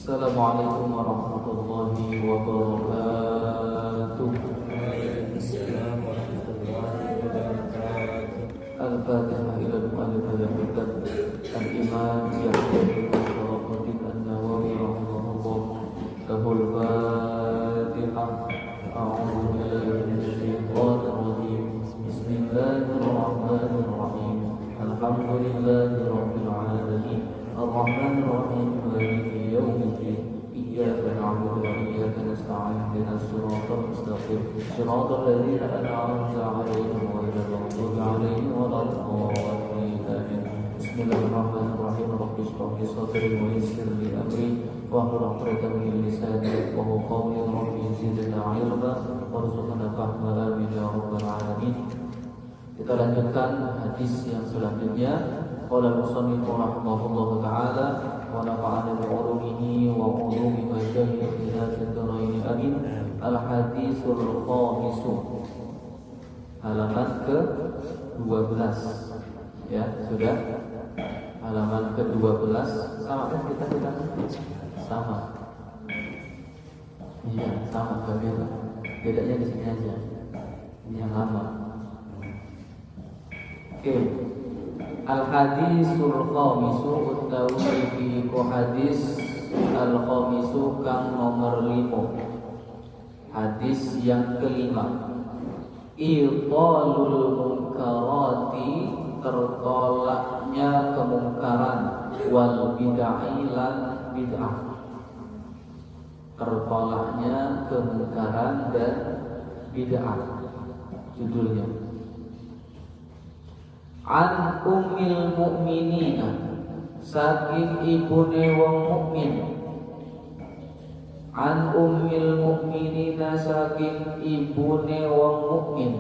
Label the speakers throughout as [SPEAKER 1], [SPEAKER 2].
[SPEAKER 1] Assalamualaikum warahmatullahi wabarakatuh.
[SPEAKER 2] Waalaikumsalam warahmatullahi wabarakatuh.
[SPEAKER 1] Al-Fatihah ila al-Mu'allif al-Kitab Al-Imam Yahya Syarafuddin An-Nawawi rahimahullah. Lahul Fatihah. A'udzu billahi minasyaitonir rajim. Bismillahirrahmanirrahim. Alhamdulillahi rabbil alamin. Ar-Rahmanir Rahim. Maliki yaumiddin. Iyyaka na'budu wa iyyaka nasta'in. Ihdinas siratal mustaqim. Siratal ladzina an'amta 'alaihim ghairil maghdubi 'alaihim waladdallin. Amin. Bismillahirrahmanirrahim. Rabbi shrah li sadri wa yassir li amri wahlul 'uqdatam min lisani yafqahu qawli. Rabbi zidna 'ilma warzuqna fahma. Amin ya rabbal alamin. Kita lanjutkan hadis yang selanjutnya. Qala al-musannif rahimahullahu ta'ala wa nafa'ana bi'ulumihi wa 'ulumi masyayikh ila ad-darain amin. Al-hadisul khamis, halaman ke-12. Ya, sudah. Halaman ke-12 sama kan kita sama. Iya, sama beda. Bedanya di sini aja. Ini yang lama. Oke. Al-hadisul khamisu utawi ku hadis al-khamisu kang nomor 5. Hadis yang kelima. Iqalul munkarati, tertolaknya kemungkaran, wal bid'ah lan bid'ah. Tertolaknya kemungkaran dan bid'ah. Judulnya. An ummil mu'minina, saking ibune wong mukmin. An ummil mu'minina, saking ibune wong mukmin,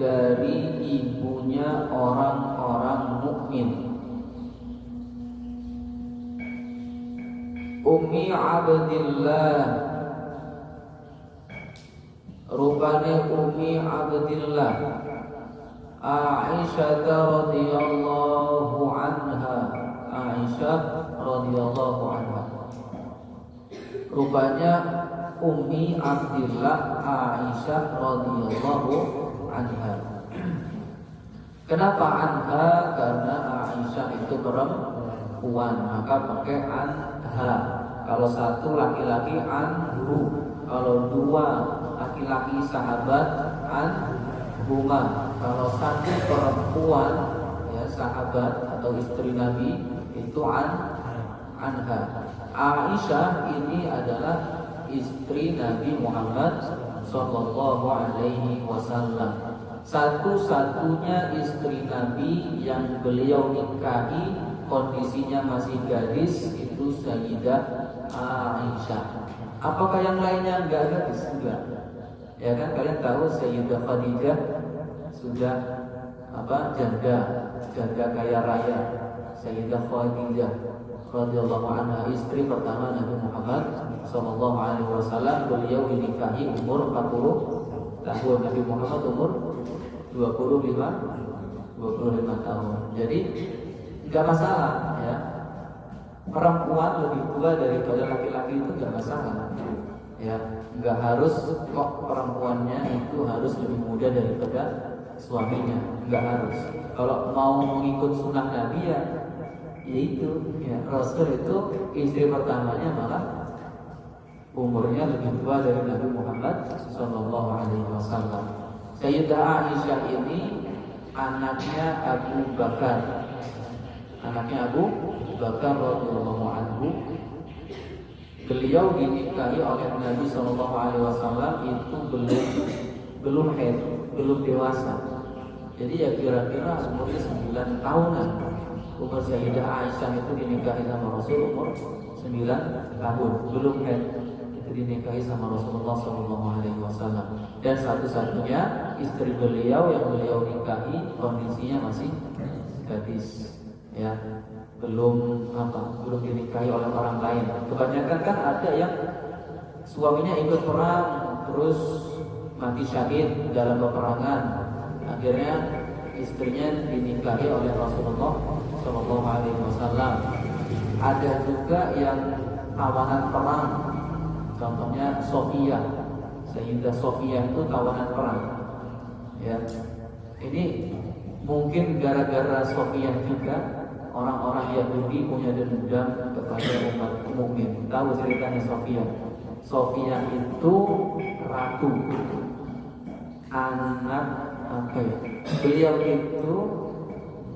[SPEAKER 1] dari ibunya orang-orang mukmin. Ummi Abdillah, rupane Ummi Abdillah Aisyah radhiyallahu anha. Aisyah radhiyallahu anha. Rupanya Ummi Abdillah Aisyah radhiyallahu anha. Kenapa anha? Karena Aisyah itu perempuan, maka pakai anha. Kalau satu laki-laki anhu, kalau dua laki-laki sahabat anhuma. Kalau satu perempuan, ya, sahabat atau istri Nabi, itu anha. Aisyah ini adalah istri Nabi Muhammad sallallahu alaihi wasallam. Satu-satunya istri Nabi yang beliau nikahi kondisinya masih gadis itu Sayyidah Aisyah. Apakah yang lainnya enggak gadis? Enggak. Ya kan, kalian tahu Sayyidah Khadijah sudah janda kaya raya. Sayyidah Khadijah radhiyallahu anha, istri pertama Nabi Muhammad sallallahu alaihi wasallam, beliau dinikahi umur 40 tahun, Nabi Muhammad umur 25 tahun. Jadi enggak masalah, ya. Perempuan lebih tua daripada laki-laki itu enggak masalah. Ya, enggak harus kok perempuannya itu harus lebih muda daripada suaminya, enggak harus. Kalau mau mengikut sunnah Nabi ya itu, ya, Rasul itu istri pertamanya malah umurnya lebih tua dari Nabi Muhammad sallallahu alaihi wasallam. Sayyidah Aisyah ini anaknya Abu Bakar. Anaknya Abu Bakar radhiyallahu anhu. Beliau dinikahi oleh Nabi sallallahu alaihi wasallam itu belum haid, belum dewasa. Jadi ya kira-kira umurnya 9 tahunan. Umur Sayyidah Aisyah itu dinikahi sama Rasul umur 9 tahun, belum haid. Itu dinikahi sama Rasulullah sallallahu alaihi wasallam. Dan satu-satunya istri beliau yang beliau nikahi kondisinya masih gadis, ya. Belum dinikahi oleh orang lain. Kebanyakan kan ada yang suaminya ikut perang terus mati syahid dalam peperangan, akhirnya istrinya dinikahi oleh Rasulullah Shallallahu Alaihi Wasallam. Ada juga yang tawanan perang. Contohnya Sofia, Sayyidah Sofia itu tawanan perang. Ya, ini mungkin gara-gara Sofia juga orang-orang Yahudi punya dendam kepada umat mukmin. Tahu ceritanya Sofia? Sofia itu ratu, anak apa ya? Beliau itu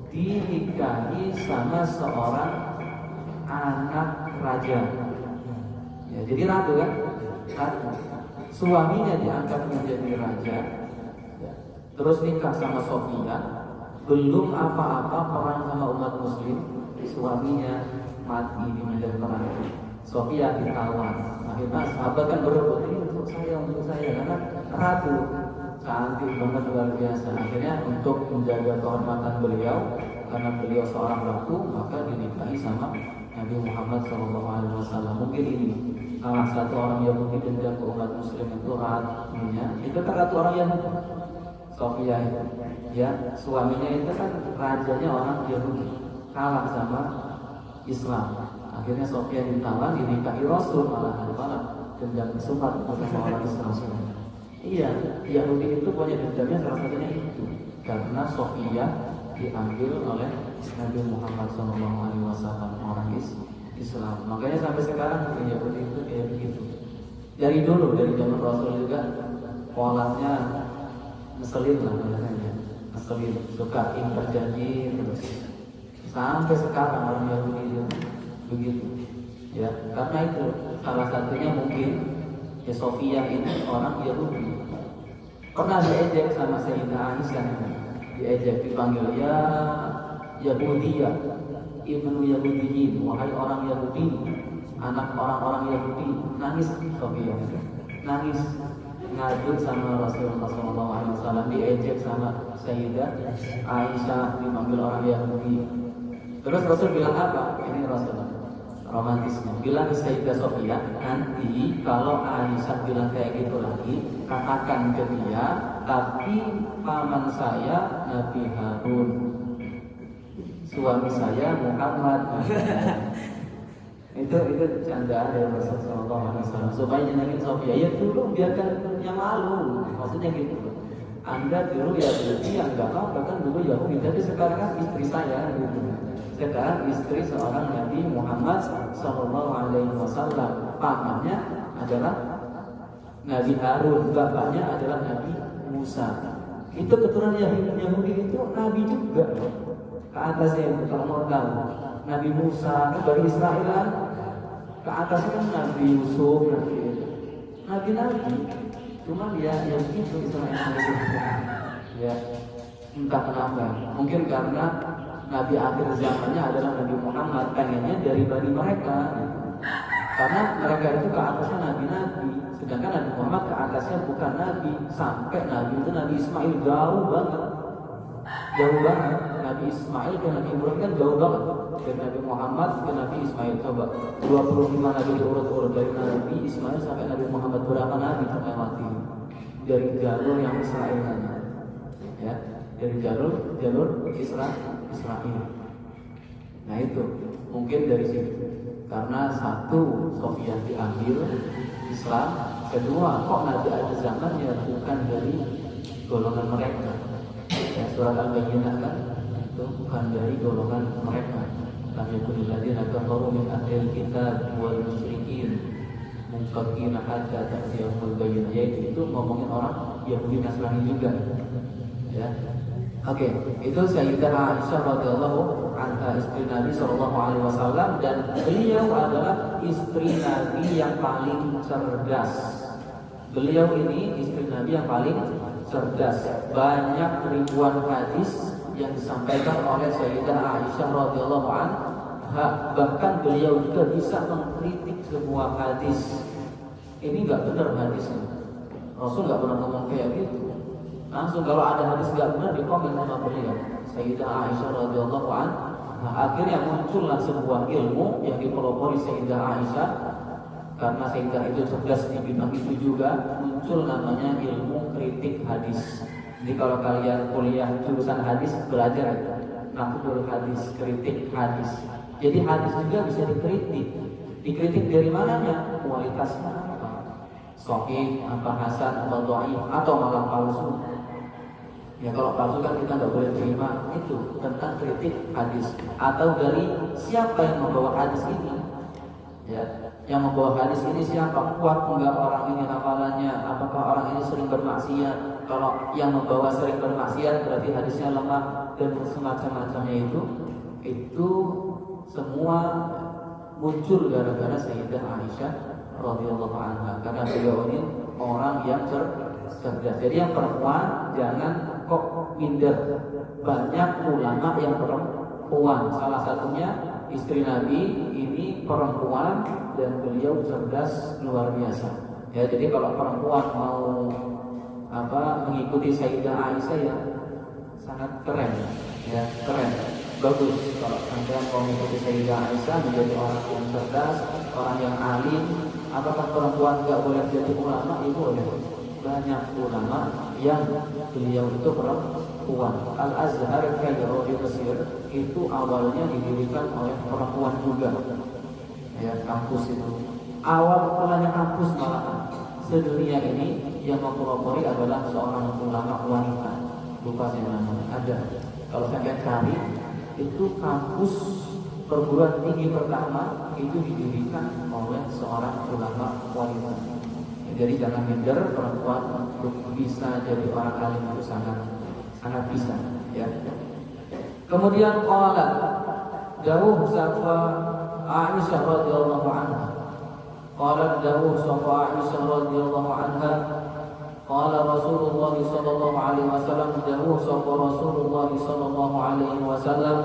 [SPEAKER 1] dinikahi sama seorang anak raja. Ya, jadi ratu kan? Ratu. Suaminya diangkat menjadi raja. Ya. Terus nikah sama Sofia. Belum apa-apa perang sama umat muslim, suaminya mati di medan perang. Sofia ditawan. Akhirnya sahabat kan berebut, ini untuk saya karena ratu cantik banget luar biasa. Akhirnya untuk menjaga kehormatan beliau, karena beliau seorang ratu, maka dinikahi sama Nabi Muhammad SAW. Mungkin ini salah satu orang Yahudi dendam ke umat muslim itu ratunya. Itu kan ratu orang Yahudi, Sofia itu. Ya, suaminya itu kan rajanya orang Yahudi, kalah sama Islam. Akhirnya Sofia ditawan, dinikahi Rasul, malah dendam kesumat sama orang Islam. Iya, Yahudi itu punya dendamnya salah satunya itu, karena Sofia diambil oleh Nabi Muhammad SAW, orang Islam. Makanya sampai sekarang Yahudi itu kayak begitu. Dari dulu, dari zaman Rasul juga polanya ngeselin lah katanya, ngeselin, suka ingkar janji terus. Sampai sekarang orang Yahudi itu begitu. Ya, karena itu salah satunya mungkin ya Sofia ini orang Yahudi. Pernah diejek sama Sayyidah Aisyah, diejek, dipanggil ya Yahudiyah, ibnu Yahudiyin, wahai orang Yahudi, anak orang-orang Yahudi. Nangis Sofia, nangis, ngadu sama Rasulullah SAW, diejek sama Sayyidah Aisyah, dipanggil orang Yahudi. Terus Rasul bilang apa? Ini Rasulullah romantisnya, bilang ke Sayyidah Sofia, nanti kalau Aisyah bilang kayak gitu lagi, katakan ke dia, tapi paman saya Nabi Harun, suami saya Muhammad. itu candaan dari Rasulullah SAW supaya nyenengin Sofia. Ya dulu biarkan yang lalu, maksudnya gitu. Anda dulu ya berarti yang nggak apa-apa kan dulu Yahudi, tapi sekarang kan istri saya gitu. Sekarang istri seorang Nabi Muhammad SAW, pamannya adalah Nabi Harun, bapaknya adalah Nabi Musa. Itu keturunan Yahudi itu Nabi juga. Ke atasnya kalau mau tahu, Nabi Musa kan dari Israel, ke atasnya kan Nabi Yusuf, Nabi. Cuma dia yang itu Israel itu. Ya, entah kenapa. Mungkin karena Nabi akhir zamannya adalah Nabi Muhammad, pengennya dari bani mereka. Karena mereka itu ke atasnya nabi-nabi, sedangkan Nabi Muhammad ke atasnya bukan nabi. Sampai Nabi itu Nabi Ismail jauh banget. Nabi Ismail ke Nabi Ibrahim kan jauh banget. Dari Nabi Muhammad ke Nabi Ismail, coba 25 nabi diurut-urut dari Nabi Ismail sampai Nabi Muhammad, berapa nabi terlewati dari jalur yang Israel, ya, dari jalur Israel. Nah itu mungkin dari situ, karena satu Sofia diambil Islam, kedua kok Nabi ada zamannya bukan dari golongan mereka. Ya, surat Al-Bayyinah kan itu bukan dari golongan mereka. Kami yakun alladziina kafaru min ahlil kitab wal musyrikin munfaqina hatta ta'tiyahumul bayyinah. Yaitu itu ngomongin orang Yahudi Nasrani juga. Ya. Oke, itu Sayyidah Aisyah radhiyallahu anha, istri Nabi SAW, dan beliau adalah istri Nabi yang paling cerdas. Beliau ini istri Nabi yang paling cerdas. Banyak ribuan hadis yang disampaikan oleh Sayyidah Aisyah radhiyallahu anha. Bahkan beliau juga bisa mengkritik sebuah hadis. Ini nggak benar hadisnya. Rasul nggak pernah ngomong kayak gitu. Langsung kalau ada hadis nggak benar dikomen sama beliau, Sayyidah Aisyah radhiyallahu anha. Akhirnya muncullah sebuah ilmu yang dipelopori Sayyidah Aisyah. Karena Sayyidah itu cerdas di bidang itu juga, muncul namanya ilmu kritik hadis. Jadi kalau kalian kuliah jurusan hadis, belajar naqdul hadis, kritik hadis. Jadi hadis juga bisa dikritik. Dikritik dari mananya? Kualitasnya apa? Sahih, apa hasan, atau dhaif, atau malah palsu. Ya kalau palsu kan kita nggak boleh terima. Itu tentang kritik hadis. Atau dari siapa yang membawa hadis ini? Ya, yang membawa hadis ini siapa? Kuat enggak orang ini hafalannya? Apakah orang ini sering bermaksiat? Kalau yang membawa sering bermaksiat berarti hadisnya lemah dan semacam-macamnya itu semua muncul gara-gara Sayyidah Aisyah radhiyallahu anha, karena beliau ini orang yang cerdas. Jadi yang perempuan jangan kok minder. Banyak ulama yang perempuan, salah satunya istri Nabi ini perempuan dan beliau cerdas luar biasa. Ya, jadi kalau perempuan mau mengikuti Sayyidah Aisyah ya sangat keren, ya keren, bagus. Kalau kalian mau mengikuti Sayyidah Aisyah menjadi orang yang cerdas, orang yang alim, apakah perempuan nggak boleh jadi ulama? Itu boleh. Banyak ulama yang beliau itu perempuan. Al-Azhar Kairo di Mesir itu awalnya didirikan oleh perempuan juga. Ya, kampus itu awal mulanya kampus malahan sedunia ini yang mempelopori adalah seorang ulama wanita. Lupa sih namanya. Ada. Kalau saya cari itu kampus perguruan tinggi pertama itu didirikan oleh seorang ulama wanita. Jadi jangan minder, perempuan untuk bisa jadi orang alim itu sangat bisa, ya. Kemudian qalat dawuh safa Aisyah radhiyallahu anha. Qalat dawuh safa Aisyah radhiyallahu anha. Qala Rasulullah sallallahu alaihi wasallam dawuh safa Rasulullah sallallahu alaihi wasallam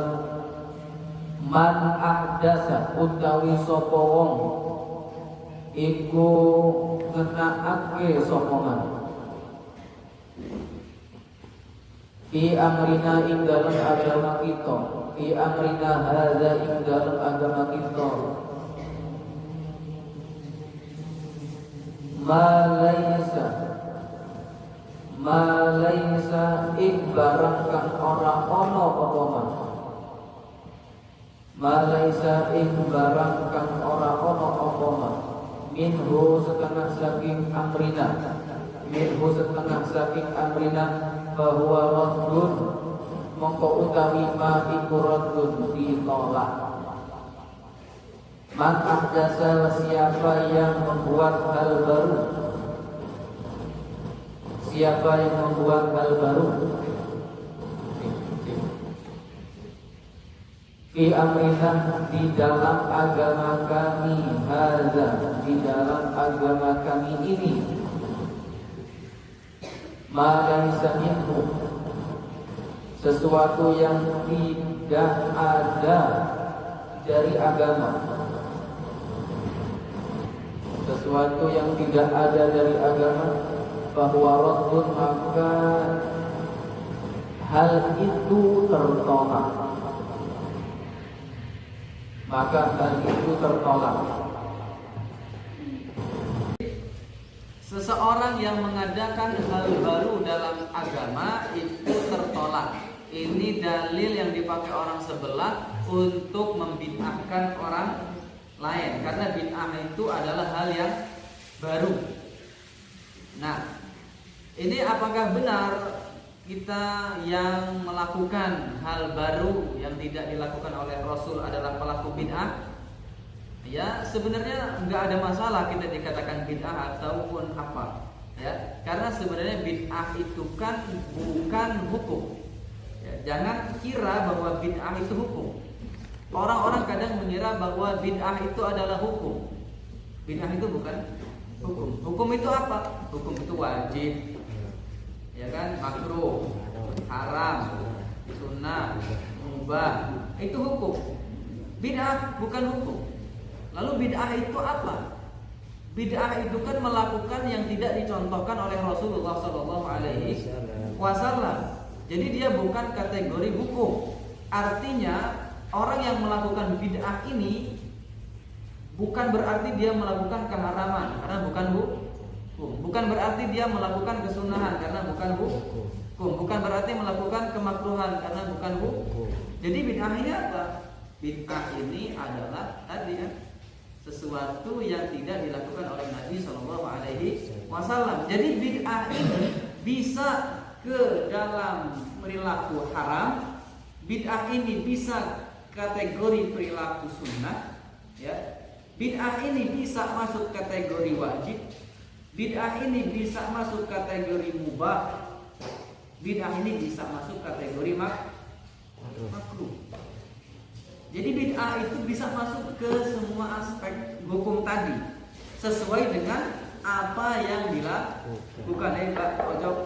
[SPEAKER 1] man ahdasa utawi sapa wong iku ngenakake sapa man fi amrina ing dalem agama kita, fi amrina hadza ing dalem agama kita, ma laisa ing barang kang ora ana apa man, ma laisa ing barang kang ora ana apa man, minhu setengah saking amrina, minhu setengah saking amrina, bahwa raddun mongko utawi ma iku raddun ditolak. Man ahdasa, siapa yang membuat hal baru, siapa yang membuat hal baru fi amrina di dalam agama kami, hadza di dalam agama kami ini, maka minhu sesuatu yang tidak ada dari agama, sesuatu yang tidak ada dari agama, bahwa raddun maka hal itu tertolak, maka hal itu tertolak.
[SPEAKER 3] Seseorang yang mengadakan hal baru dalam agama itu tertolak. Ini dalil yang dipakai orang sebelah untuk membid'ahkan orang lain, karena bid'ah itu adalah hal yang baru. Nah, ini apakah benar kita yang melakukan hal baru yang tidak dilakukan oleh Rasul adalah pelaku bid'ah? Ya, sebenarnya nggak ada masalah kita dikatakan bid'ah ataupun apa, ya, karena sebenarnya bid'ah itu kan bukan hukum. Ya, jangan kira bahwa bid'ah itu hukum. Orang-orang kadang mengira bahwa bid'ah itu adalah hukum. Bid'ah itu bukan hukum. Hukum itu apa? Hukum itu wajib, ya kan, makruh, haram, sunnah, mubah, itu hukum. Bid'ah bukan hukum. Lalu bid'ah itu apa? Bid'ah itu kan melakukan yang tidak dicontohkan oleh Rasulullah SAW. Jadi dia bukan kategori hukum. Artinya orang yang melakukan bid'ah ini bukan berarti dia melakukan keharaman, karena bukan hukum. Bukan berarti dia melakukan kesunahan, karena bukan hukum. Bukan berarti melakukan kemakruhan, karena bukan hukum. Jadi bid'ah ini apa? Bid'ah ini adalah tadi ya, sesuatu yang tidak dilakukan oleh Nabi Shallallahu Alaihi Wasallam. Jadi bid'ah ini bisa ke dalam perilaku haram, bid'ah ini bisa kategori perilaku sunnah, ya. Bid'ah ini bisa masuk kategori wajib, bid'ah ini bisa masuk kategori mubah, bid'ah ini bisa masuk kategori makruh. Jadi bid'ah itu bisa masuk ke semua aspek hukum tadi sesuai dengan apa yang dilakukan. Pak Ojok,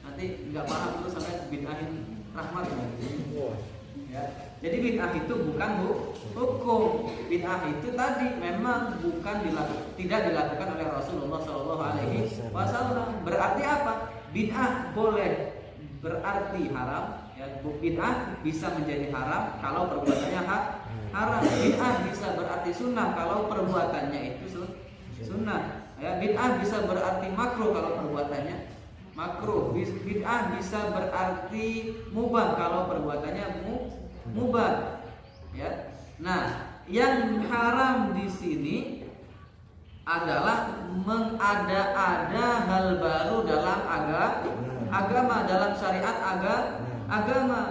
[SPEAKER 3] nanti nggak paham terus sampai bid'ahin rahmat ya. Jadi bid'ah itu bukan hukum. Bid'ah itu tadi memang tidak dilakukan oleh Rasulullah Shallallahu Alaihi Wasallam. Berarti apa? Bid'ah boleh berarti haram. Ya, bid'ah bisa menjadi haram kalau perbuatannya haram. Bid'ah bisa berarti sunnah kalau perbuatannya itu sunnah. Ya, bid'ah bisa berarti makruh kalau perbuatannya makruh. Bid'ah bisa berarti mubah kalau perbuatannya mubah. Ya. Nah, yang haram di sini adalah mengada-ada hal baru dalam agama, dalam syariat agama.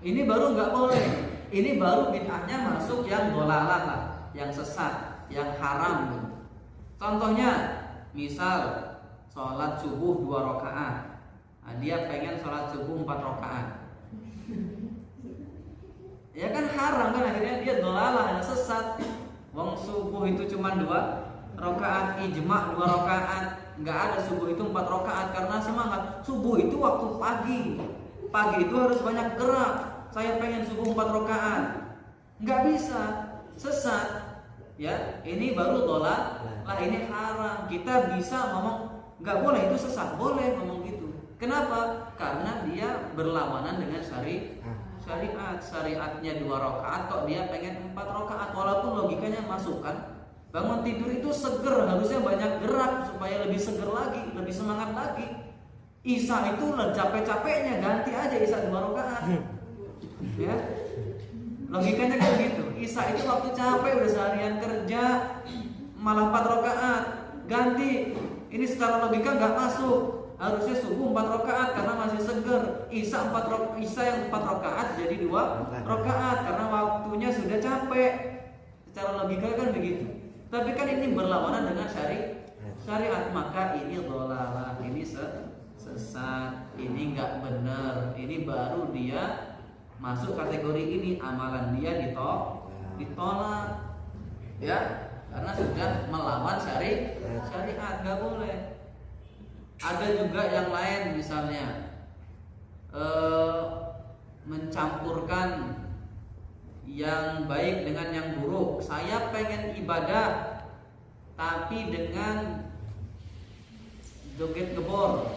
[SPEAKER 3] Ini baru nggak boleh. Ini baru bid'ahnya masuk yang dolalah lah, yang sesat, yang haram. Contohnya, misal sholat subuh 2 rakaat. Nah, dia pengen sholat subuh 4 rakaat. Ya kan haram kan, akhirnya dia dolalah, sesat. Wong subuh itu cuma 2 rakaat, ijma 2 rakaat. Nggak ada subuh itu 4 rakaat karena semangat. Subuh itu waktu pagi. Pagi itu harus banyak gerak. Saya pengen subuh 4 rakaat. Nggak bisa, sesat. Ya, ini baru tolak. Lah ini haram. Kita bisa ngomong nggak boleh, itu sesat. Boleh ngomong gitu. Kenapa? Karena dia berlawanan dengan syariat. Syariatnya 2 rakaat, kok dia pengen 4 rakaat. Walaupun logikanya masuk kan. Bangun tidur itu seger, harusnya banyak gerak supaya lebih seger lagi, lebih semangat lagi. Isya itu capek-capeknya, ganti aja Isya 2 rakaat. Ya. Logikanya kan gitu. Isya itu waktu capek, udah seharian kerja, malah 4 rakaat. Ganti. Ini secara logika nggak masuk. Harusnya subuh 4 rakaat karena masih seger. Isya yang 4 rakaat jadi 2 rakaat karena waktunya sudah capek. Secara logika kan begitu. Tapi kan ini berlawanan dengan syariat, maka ini dhalalah, ini sesat, ini nggak benar. Ini baru dia masuk kategori ini, amalan dia ditolak, ya, karena sudah melawan syariat, nggak boleh. Ada juga yang lain, misalnya mencampurkan yang baik dengan yang buruk. Saya pengen ibadah tapi dengan joget gebor.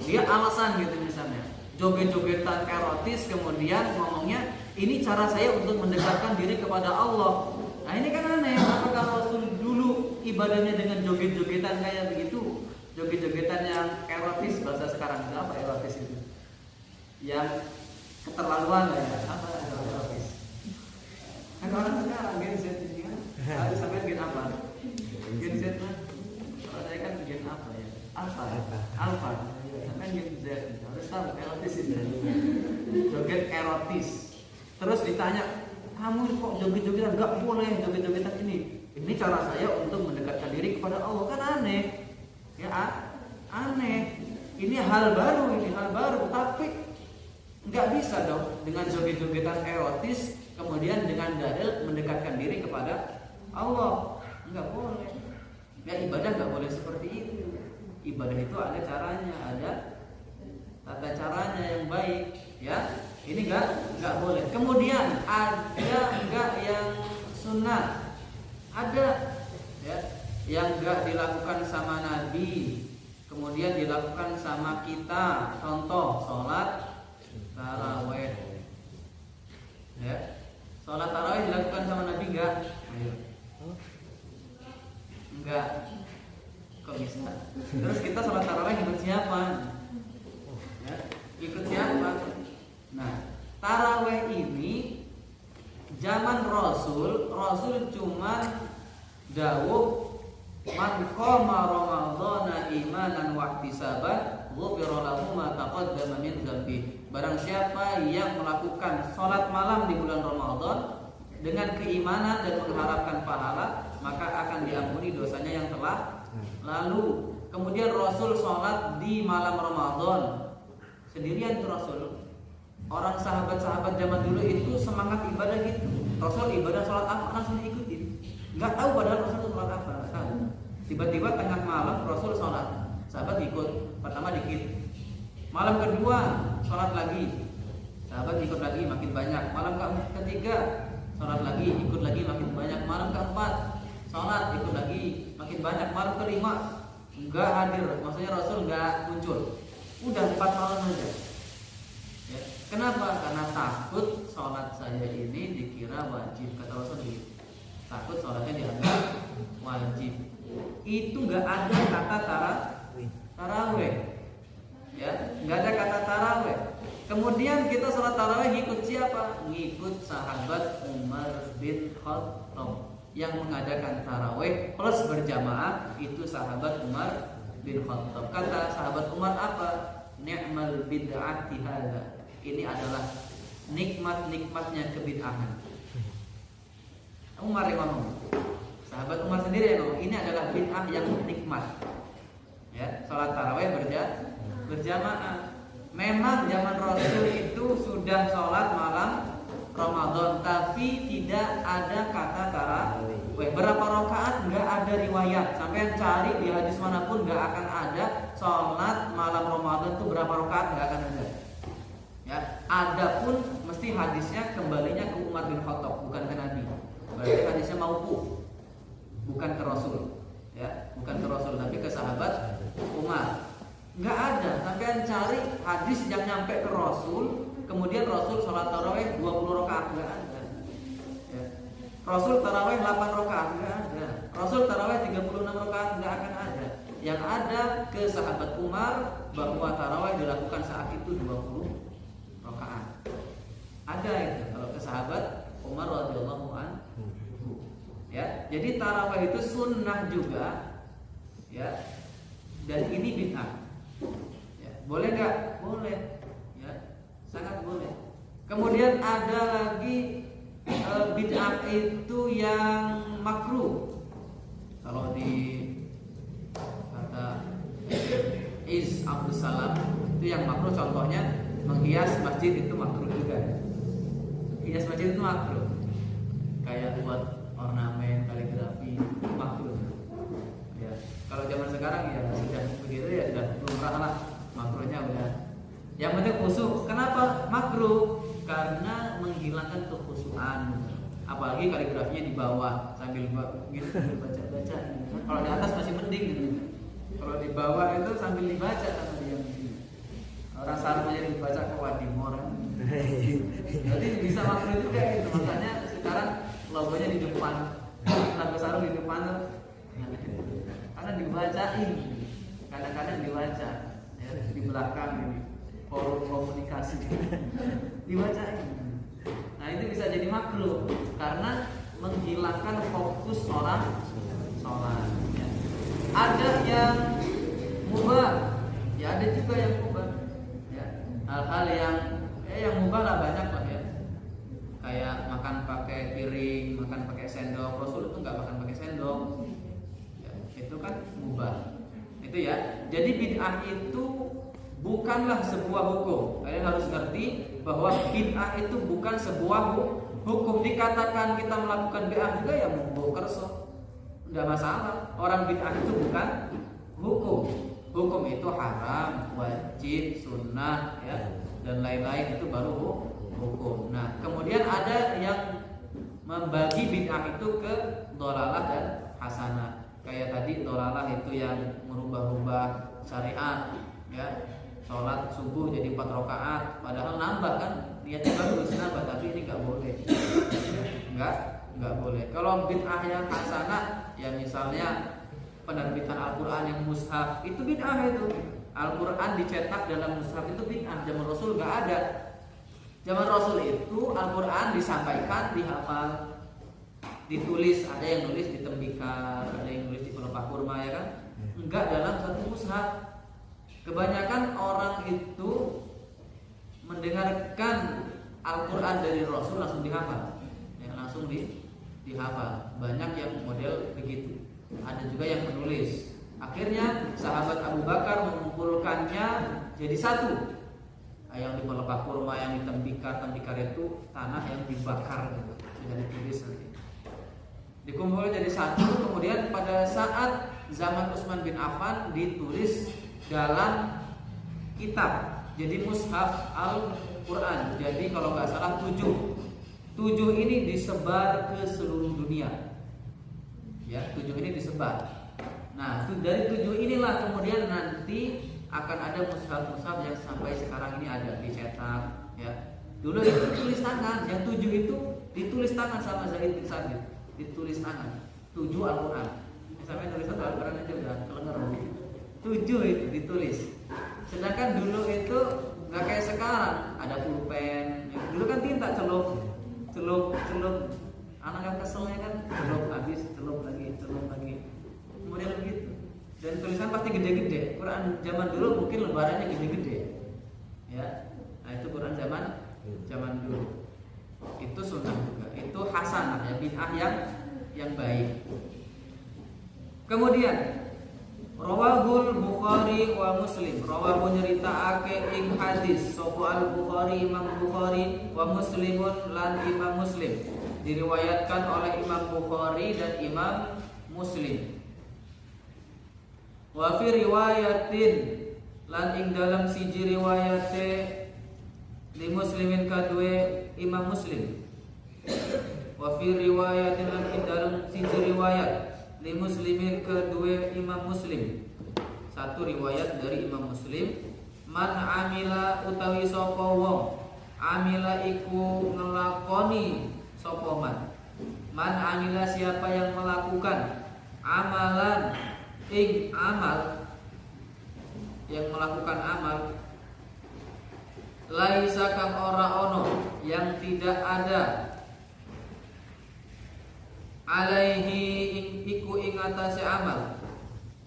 [SPEAKER 3] Dia alasan gitu misalnya, joget-jogetan erotis, kemudian ngomongnya ini cara saya untuk mendekatkan diri kepada Allah. Nah ini kan aneh. Apakah Rasul dulu ibadahnya dengan joget-jogetan kayak begitu? Joget-jogetan yang erotis, bahasa sekarang apa erotis itu? Yang keterlaluan lah ya, apa erotis? Kan orang sekarang Gen Z ini kan, harus sampai Gen apa? Gen Z lah. Kalau saya kan Gen apa ya? Alpha. Sampai Gen Z, harus tahu erotis itu. Joget erotis. Terus ditanya, kamu kok joget-jogetan? Gak boleh joget-jogetan ini. Ini cara saya untuk mendekatkan diri kepada Allah. Kan aneh, ya aneh. Ini hal baru, tapi nggak bisa dong dengan joget-jogetan erotis kemudian dengan dalil mendekatkan diri kepada Allah. Nggak boleh. Ya ibadah nggak boleh seperti itu. Ibadah itu ada caranya, ada tata caranya yang baik. Ya, ini nggak boleh. Kemudian ada nggak yang sunnah? Ada, ya, yang nggak dilakukan sama Nabi, kemudian dilakukan sama kita. Contoh sholat tarawih, ya, sholat tarawih dilakukan sama Nabi enggak? Enggak. Kok bisa? Terus kita sholat tarawih ikut siapa? Ya, ikut siapa? Nah, tarawih taraweh ini zaman Rasul cuman dawuh man qama ramadhana imanan wa ihtisaban ghufira lahu ma taqaddama min dzambi. Barang siapa yang melakukan salat malam di bulan Ramadan dengan keimanan dan mengharapkan pahala, maka akan diampuni dosanya yang telah lalu. Kemudian Rasul salat di malam Ramadan sendirian tuh Rasul. Orang sahabat-sahabat zaman dulu itu semangat ibadah gitu. Rasul ibadah salat apa langsung diikutin. Enggak tahu padahal Rasul salat apa, enggak tahu. Tiba-tiba tengah malam Rasul salat. Sahabat ikut. Pertama dikit. Malam kedua salat lagi. Sahabat ikut lagi makin banyak. Malam ketiga salat lagi, ikut lagi makin banyak. Malam keempat salat, ikut lagi makin banyak. Malam kelima enggak hadir. Maksudnya Rasul enggak muncul. Udah 4 malam aja. Ya. Kenapa? Karena takut sholat saya ini dikira wajib. Kata Rasul gitu. Takut sholatnya dianggap wajib. Itu nggak ada kata taraweh. Ya, nggak ada kata taraweh. Kemudian kita sholat taraweh ngikut siapa? Ngikut sahabat Umar bin Khattab yang mengadakan taraweh plus berjamaah. Itu sahabat Umar bin Khattab. Kata sahabat Umar apa? Ni'mal bid'ati hadza. Ini adalah nikmat-nikmatnya kebid'ahan. Umar yang ngomong. Sahabat Umar sendiri yang ngomong, ini adalah bid'ah yang nikmat. Ya, salat tarawih berjamaah. Memang zaman Rasul itu sudah salat malam Ramadan, tapi tidak ada kata tarawih. Berapa rakaat enggak ada riwayat. Sampai cari di hadis manapun enggak akan ada salat malam Ramadan itu berapa rakaat, enggak akan ada. Ya, adapun mesti hadisnya kembalinya ke Umar bin Khattab, bukan ke Nabi. Berarti hadisnya mauquf, bukan ke Rasul. Ya, bukan ke Rasul tapi ke sahabat Umar. Enggak ada. Sampai cari hadis yang nyampe ke Rasul, kemudian Rasul salat tarawih 20 rakaat, enggak ada. Ya. Rasul tarawih 8 rakaat, enggak ada. Rasul tarawih 36 rakaat, enggak akan ada. Yang ada ke sahabat Umar bahwa tarawih dilakukan saat itu 20 rakaat. Ada itu kalau ke sahabat Umar radhiyallahu anhu. Ya, jadi tarawih itu sunnah juga. Ya. Dan ini bid'ah. Ya, boleh enggak? Boleh. Ya, sangat boleh. Kemudian ada lagi bid'ah itu yang makruh. Kalau di kata Is Abdus Salam itu yang makruh, contohnya menghias masjid itu makruh juga. Hias masjid itu makruh. Kayak buat ornamen, kaligrafi itu makruh. Ya, kalau zaman sekarang ya sudah begitu ya sudah lumrah lah, makruhnya udah. Yang penting khusyuk. Kenapa makruh? Karena menghilangkan kekhusyuan. Apalagi kaligrafinya di bawah sambil gitu baca-baca. Kalau di atas masih mending gitu. Kalau di bawah itu sambil dibaca sama dia. Orang sarung aja dibaca ke wadimor. Jadi bisa makruh juga gitu. Makanya sekarang logonya di depan, logo sarung di depan tuh. Karena dibacain. Kadang-kadang dibaca ya, di belakang ini. Forum komunikasi. Dibacain. Nah, itu bisa jadi makruh karena menghilangkan fokus orang sholat. Ya. Ada yang mubah, ya ada juga yang mubah. Ya. Hal-hal yang mubah lah banyak lah ya. Kayak makan pakai piring, makan pakai sendok. Rasul itu nggak makan pakai sendok. Ya, itu kan mubah. Itu ya. Jadi bid'ah itu bukanlah sebuah hukum. Kalian harus ngerti bahwa bid'ah itu bukan sebuah hukum. Dikatakan kita melakukan bid'ah juga ya monggo kerso, tidak masalah. Orang bid'ah itu bukan hukum. Hukum itu haram, wajib, sunnah, ya, dan lain-lain itu baru hukum. Nah, kemudian ada yang membagi bid'ah itu ke dhalalah dan hasanah. Kayak tadi dhalalah itu yang merubah-rubah syariat, ya. Sholat subuh jadi 4 rakaat, padahal nambah kan, niatnya bagus nambah, tapi ini nggak boleh, nggak boleh. Kalau bid'ah yang hasanah, ya misalnya penerbitan Al-Quran yang mushaf, itu bid'ah itu. Al-Quran dicetak dalam mushaf itu bid'ah, zaman Rasul nggak ada. Zaman Rasul itu Al-Quran disampaikan, dihafal, ditulis, ada yang nulis di tembikar, ada yang nulis di pelepah kurma, ya kan? Enggak dalam satu mushaf. Kebanyakan orang itu mendengarkan Al-Quran dari Rasul langsung dihafal, ya, langsung dihafal. Banyak yang model begitu. Ada juga yang menulis. Akhirnya sahabat Abu Bakar mengumpulkannya jadi satu. Yang di pelepah kurma, yang di tembikar itu tanah yang dibakar gitu, sudah ditulis nanti. Dikumpulkan jadi satu. Kemudian pada saat zaman Utsman bin Affan ditulis dalam kitab, jadi mushaf Al-Quran. Jadi kalau nggak salah 7 ini disebar ke seluruh dunia. Ya, 7 ini disebar. Nah, dari 7 inilah kemudian nanti akan ada mushaf-mushaf yang sampai sekarang ini ada dicetak, ya. Dulu itu ditulis tangan, yang 7 itu ditulis tangan sama Zaid bin Sabit, ditulis tangan. 7 Al-Quran. Sampai tulis Al-Quran aja udah kelengar. 7 itu ditulis. Sedangkan dulu itu nggak kayak sekarang, ada pulpen. Dulu kan tinta celup. Anak yang keselnya kan celup habis, celup lagi. Kemudian begitu. Dan tulisan pasti gede-gede. Quran zaman dulu mungkin lembarannya gede-gede. Ya. Nah, itu Quran zaman dulu. Itu sunnah juga. Itu hasanah, ya, bid'ah yang baik. Kemudian Rawahul Bukhari wa Muslim. Rawahu nyeritaake ing hadis sapa Al-Bukhari, Imam Bukhari, wa Muslimun lan Imam Muslim. Diriwayatkan oleh Imam Bukhari dan Imam Muslim. Wa fi riwayatin lan ing dalam siji riwayate di Muslimin kadue Imam Muslim. Wa fi riwayatin lan ing dalam siji riwayat di Muslimin kedua Imam Muslim. Satu riwayat dari Imam Muslim, man amila utawi sapa wong, amila iku ngelakoni sapa man amila siapa yang melakukan amalan ing amal, yang melakukan amal laisa kang ora ono, yang tidak ada alaihi iku ing atase amal,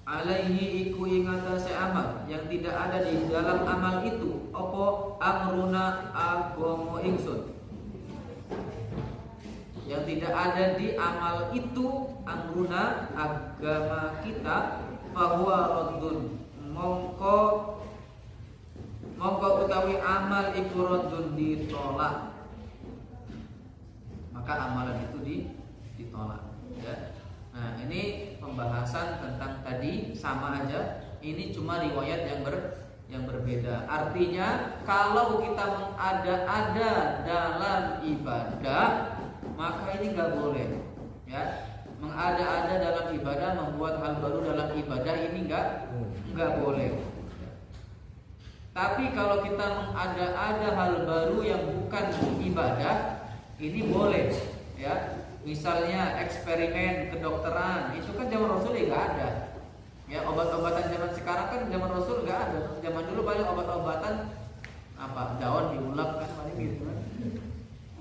[SPEAKER 3] alaihi iku ing atase amal, yang tidak ada di dalam amal itu apa amruna agama ingsun, yang tidak ada di amal itu amruna agama kita, fahuwa raddun, mongko utawi amal iku raddun ditolak, maka amalan itu ditolak, ya. Nah, ini pembahasan tentang tadi sama aja. Ini cuma riwayat yang berbeda. Artinya kalau kita mengada-ada dalam ibadah, maka ini nggak boleh, ya. Mengada-ada dalam ibadah, membuat hal baru dalam ibadah, ini nggak boleh. Tapi kalau kita mengada-ada hal baru yang bukan ibadah, ini boleh, ya. Misalnya eksperimen kedokteran, itu kan zaman Rasul nggak ada. Ya, obat-obatan zaman sekarang kan zaman Rasul nggak ada. Zaman dulu paling obat-obatan apa, daun diulap kan, paling gitu kan.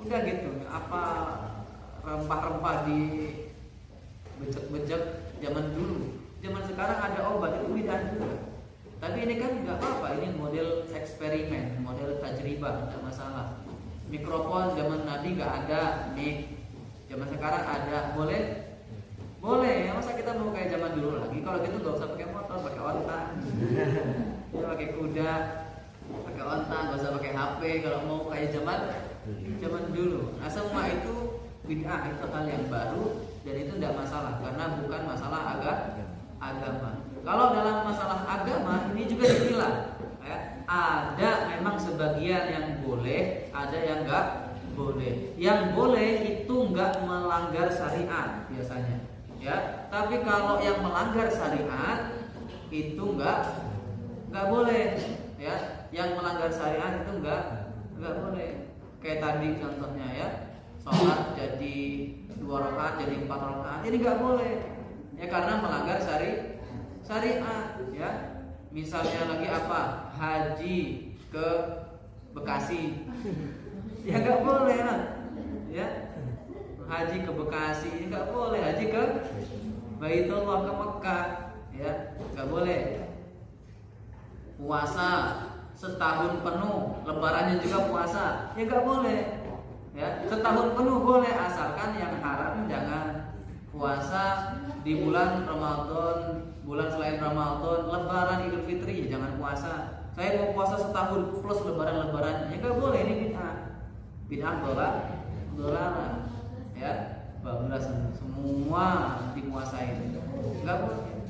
[SPEAKER 3] Udah gitu, apa rempah-rempah di bejek-bejek zaman dulu. Zaman sekarang ada obat, itu bid'ah juga. Tapi ini kan nggak apa-apa, ini model eksperimen, model tajribah, nggak masalah. Mikrofon zaman Nabi nggak ada, mic zaman sekarang ada, boleh? Boleh, ya, masa kita mau kayak zaman dulu lagi? Kalau gitu nggak usah pakai motor, pakai onta, ya, pakai kuda, pakai onta, nggak usah pakai HP. Kalau mau kayak zaman dulu, nah semua itu bid'ah, itu hal yang baru dan itu tidak masalah karena bukan masalah agama. Kalau dalam masalah agama ini juga dibilang, ya, ada memang sebagian yang boleh, ada yang enggak boleh. Yang boleh itu enggak melanggar syariat biasanya, ya. Tapi kalau yang melanggar syariat itu enggak boleh, ya. Yang melanggar syariat itu enggak boleh. Kayak tadi contohnya, ya, sholat jadi 2 rakaat jadi 4 rakaat, ini enggak boleh, ya, karena melanggar syariat, ya. Misalnya lagi apa, haji ke Bekasi, Ya nggak boleh lah. Ya. Haji ke Bekasi nggak boleh, haji ke Baitullah ke Mekah, ya nggak boleh. Puasa setahun penuh, lebarannya juga puasa, ya nggak boleh. Ya setahun penuh boleh, asalkan yang haram jangan puasa di bulan Ramadan, bulan selain Ramadan, Lebaran, Idul Fitri, ya jangan puasa. Saya mau puasa setahun plus lebaran, ya nggak boleh, ini bid'ah dolaran. Ya, bablas semua dipuasain, nggak boleh.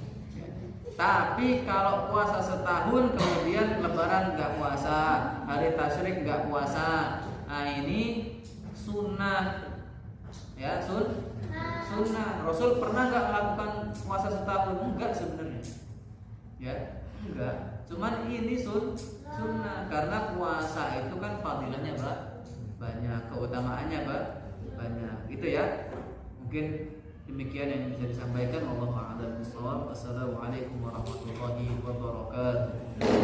[SPEAKER 3] Tapi kalau puasa setahun kemudian lebaran nggak puasa, hari tasyrik nggak puasa, nah ini sunnah, ya sunnah. Rasul pernah nggak melakukan puasa setahun? Enggak sebenarnya, ya enggak. Cuman ini sunnah karena puasa itu kan fadilahnya banyak, keutamaannya banyak, gitu ya. Mungkin demikian yang bisa disampaikan. Wallahu a'lam bishawab. Wassalamualaikum warahmatullahi wabarakatuh.